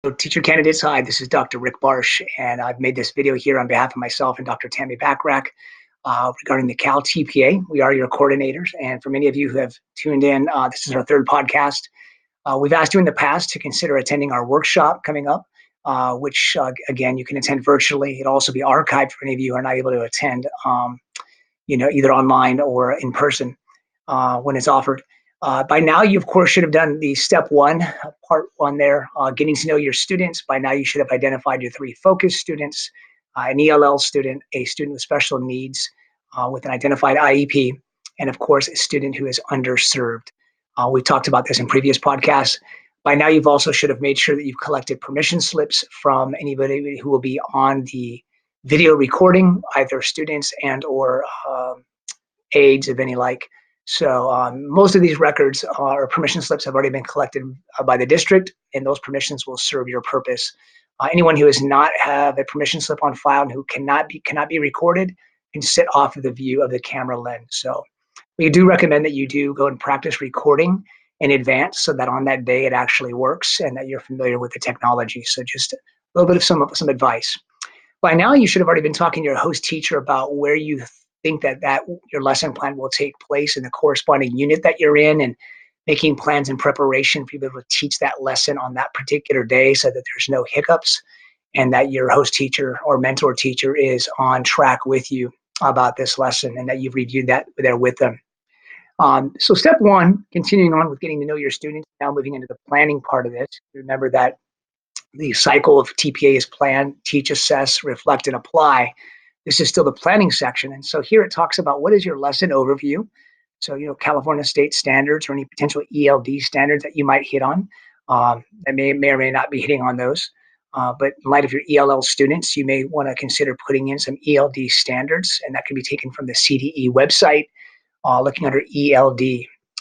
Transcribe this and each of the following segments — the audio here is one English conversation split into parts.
So teacher candidates, hi, this is Dr. Rick Barsh, and I've made this video here on behalf of myself and Dr. Tammy Backrack regarding the Cal TPA. We are your coordinators, and for many of you who have tuned in, this is our third podcast. We've asked you in the past to consider attending our workshop coming up, which, again, you can attend virtually. It'll also be archived for any of you who are not able to attend, either online or in person when it's offered. By now, you of course should have done the step one, part one there, getting to know your students. By now, you should have identified your three focus students, an ELL student, a student with special needs with an identified IEP, and of course, a student who is underserved. We talked about this in previous podcasts. By now, you've also should have made sure that you've collected permission slips from anybody who will be on the video recording, either students and or aides of any like. So most of these records or permission slips have already been collected by the district, and those permissions will serve your purpose. Anyone who does not have a permission slip on file and who cannot be recorded can sit off of the view of the camera lens. So we do recommend that you do go and practice recording in advance so that on that day it actually works and that you're familiar with the technology. So just a little bit of some advice. By now, you should have already been talking to your host teacher about where you think that your lesson plan will take place in the corresponding unit that you're in, and making plans in preparation for you to be able to teach that lesson on that particular day so that there's no hiccups and that your host teacher or mentor teacher is on track with you about this lesson and that you've reviewed that there with them. So step one, continuing on with getting to know your students, now moving into the planning part of this. Remember that the cycle of TPA is plan, teach, assess, reflect, and apply. This is still the planning section. And so here it talks about what is your lesson overview. So, California state standards or any potential ELD standards that you might hit on. That may or may not be hitting on those. But in light of your ELL students, you may want to consider putting in some ELD standards, and that can be taken from the CDE website, looking under ELD.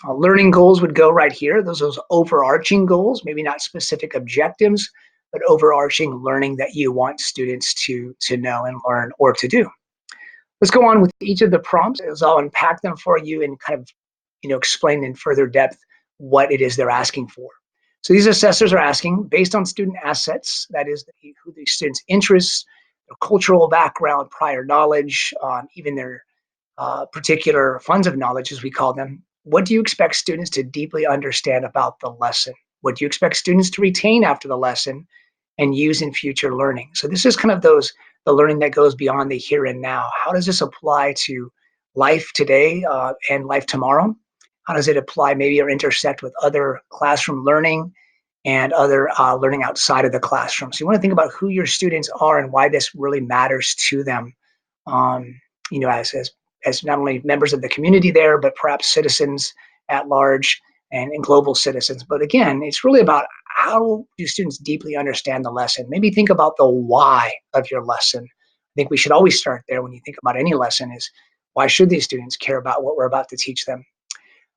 Learning goals would go right here. Those are those overarching goals, maybe not specific objectives, but overarching learning that you want students to know and learn or to do. Let's go on with each of the prompts as I'll unpack them for you and kind of, explain in further depth what it is they're asking for. So these assessors are asking based on student assets, that is who the student's interests, their cultural background, prior knowledge, even their particular funds of knowledge, as we call them. What do you expect students to deeply understand about the lesson? What do you expect students to retain after the lesson and use in future learning? So this is kind of the learning that goes beyond the here and now. How does this apply to life today and life tomorrow? How does it apply maybe or intersect with other classroom learning and other learning outside of the classroom? So you want to think about who your students are and why this really matters to them, um, as not only members of the community there, but perhaps citizens at large and global citizens. But again, it's really about how do students deeply understand the lesson? Maybe think about the why of your lesson. I think we should always start there when you think about any lesson is why should these students care about what we're about to teach them?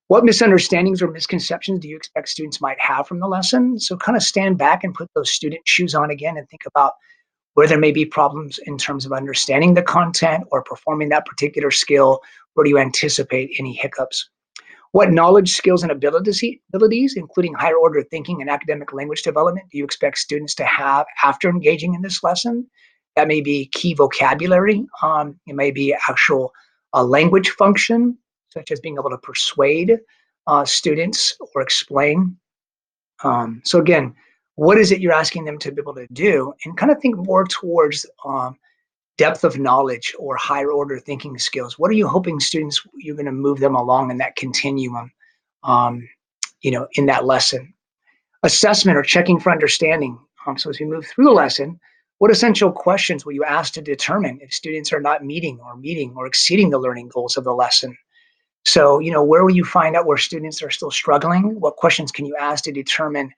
What misunderstandings or misconceptions do you expect students might have from the lesson? So kind of stand back and put those student shoes on again and think about where there may be problems in terms of understanding the content or performing that particular skill. Where do you anticipate any hiccups? What knowledge, skills, and abilities, including higher order thinking and academic language development, do you expect students to have after engaging in this lesson? That may be key vocabulary. It may be actual language function, such as being able to persuade students or explain. So again, what is it you're asking them to be able to do? And kind of think more towards depth of knowledge or higher order thinking skills. What are you hoping students, you're going to move them along in that continuum, um, in that lesson? Assessment or checking for understanding. So as we move through the lesson, what essential questions will you ask to determine if students are not meeting or exceeding the learning goals of the lesson? So, where will you find out where students are still struggling? What questions can you ask to determine,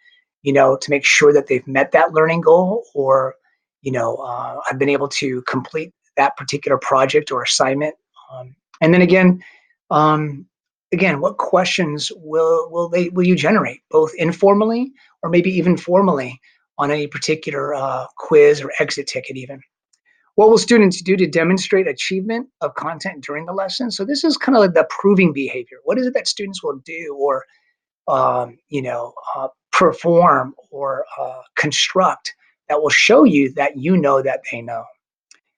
to make sure that they've met that learning goal or, I've been able to complete that particular project or assignment? And then um, what questions will you generate both informally or maybe even formally on any particular quiz or exit ticket even? What will students do to demonstrate achievement of content during the lesson? So this is kind of like the proving behavior. What is it that students will do or perform or construct that will show you that you know that they know.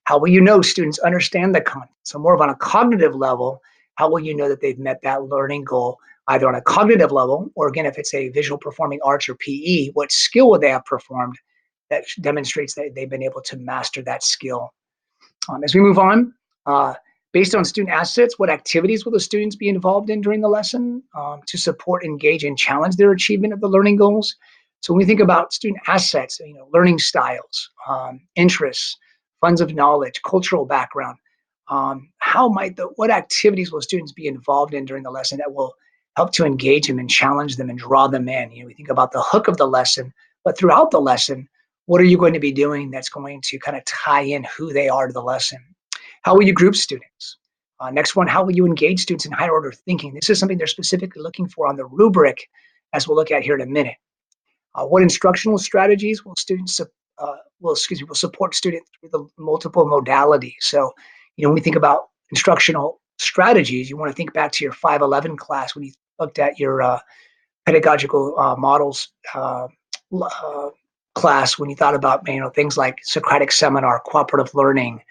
How will you know students understand the content? So more of on a cognitive level, how will you know that they've met that learning goal, either on a cognitive level, or again, if it's a visual performing arts or PE, what skill would they have performed that demonstrates that they've been able to master that skill? As we move on, uh, based on student assets, what activities will the students be involved in during the lesson to support, engage, and challenge their achievement of the learning goals? So when we think about student assets, learning styles, interests, funds of knowledge, cultural background, what activities will students be involved in during the lesson that will help to engage them and challenge them and draw them in? We think about the hook of the lesson, but throughout the lesson, what are you going to be doing that's going to kind of tie in who they are to the lesson? How will you group students? Next one, how will you engage students in higher order thinking? This is something they're specifically looking for on the rubric, as we'll look at here in a minute. What instructional strategies will students will support students through the multiple modalities? So, when we think about instructional strategies, you want to think back to your 511 class when you looked at your pedagogical models uh, class, when you thought about things like Socratic seminar, cooperative learning,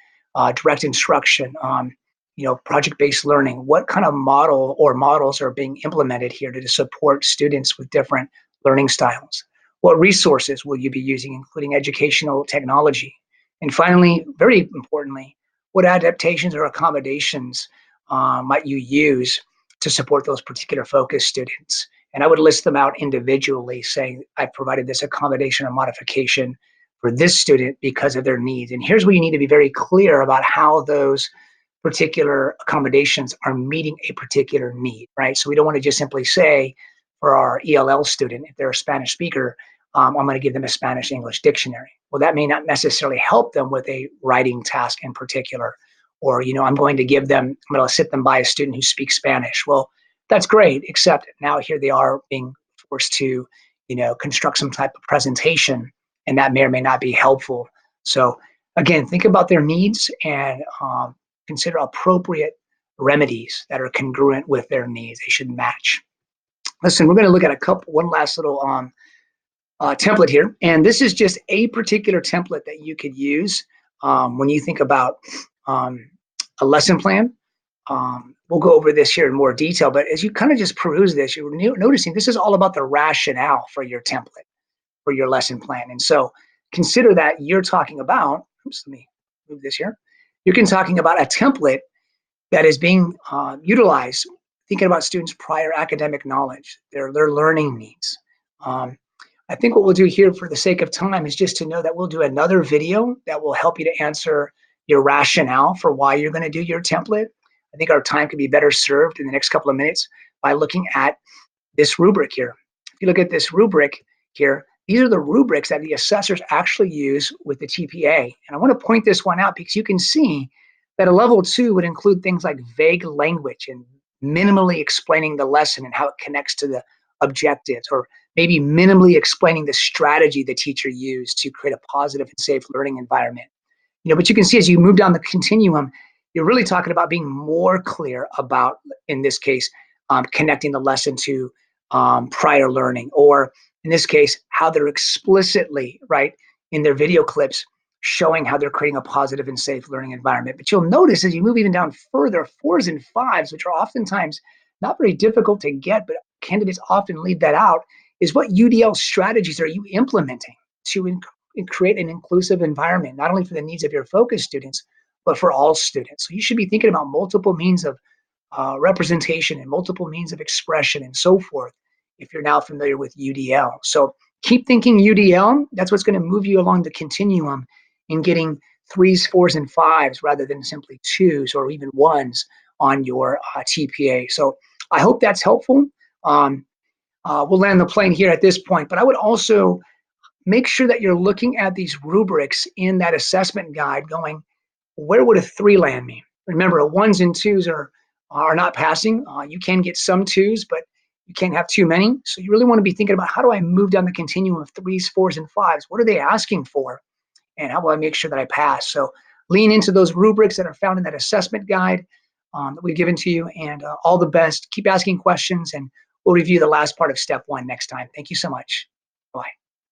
direct instruction, project-based learning. What kind of model or models are being implemented here to support students with different learning styles? What resources will you be using, including educational technology? And finally, very importantly, what adaptations or accommodations might you use to support those particular focus students? And I would list them out individually, saying, I provided this accommodation or modification for this student because of their needs. And here's where you need to be very clear about how those particular accommodations are meeting a particular need, right? So we don't want to just simply say for our ELL student, if they're a Spanish speaker, I'm going to give them a Spanish English dictionary. Well, that may not necessarily help them with a writing task in particular. Or, I'm going to I'm going to sit them by a student who speaks Spanish. Well, that's great, except now here they are being forced to, construct some type of presentation, and that may or may not be helpful. So again, think about their needs and consider appropriate remedies that are congruent with their needs. They should match. Listen, we're going to look at one last little template here, and this is just a particular template that you could use when you think about a lesson plan. We'll go over this here in more detail, but as you kind of just peruse this, you're noticing this is all about the rationale for your template, for your lesson plan. And so consider that you're talking about, let me move this here. You're talking about a template that is being utilized, thinking about students' prior academic knowledge, their learning needs. I think what we'll do here for the sake of time is just to know that we'll do another video that will help you to answer your rationale for why you're going to do your template. I think our time can be better served in the next couple of minutes by looking at this rubric here. If you look at this rubric here, these are the rubrics that the assessors actually use with the TPA. And I want to point this one out because you can see that a level 2 would include things like vague language and minimally explaining the lesson and how it connects to the objectives, or maybe minimally explaining the strategy the teacher used to create a positive and safe learning environment. But you can see as you move down the continuum, you're really talking about being more clear about, in this case, connecting the lesson to prior learning, or in this case, how they're explicitly, right, in their video clips, showing how they're creating a positive and safe learning environment. But you'll notice as you move even down further, 4s and 5s, which are oftentimes not very difficult to get, but candidates often leave that out, is what UDL strategies are you implementing to create an inclusive environment, not only for the needs of your focus students, but for all students. So you should be thinking about multiple means of representation and multiple means of expression and so forth, if you're now familiar with UDL. So keep thinking UDL. That's what's going to move you along the continuum in getting 3s, 4s, and 5s rather than simply 2s or even 1s on your TPA. So I hope that's helpful. We'll land the plane here at this point, but I would also make sure that you're looking at these rubrics in that assessment guide going, where would a 3 land me? Remember, 1s and 2s are not passing. You can get some 2s, but you can't have too many. So you really want to be thinking about, how do I move down the continuum of 3s, 4s, and 5s? What are they asking for? And how will I make sure that I pass? So lean into those rubrics that are found in that assessment guide that we've given to you, and all the best. Keep asking questions, and we'll review the last part of step one next time. Thank you so much.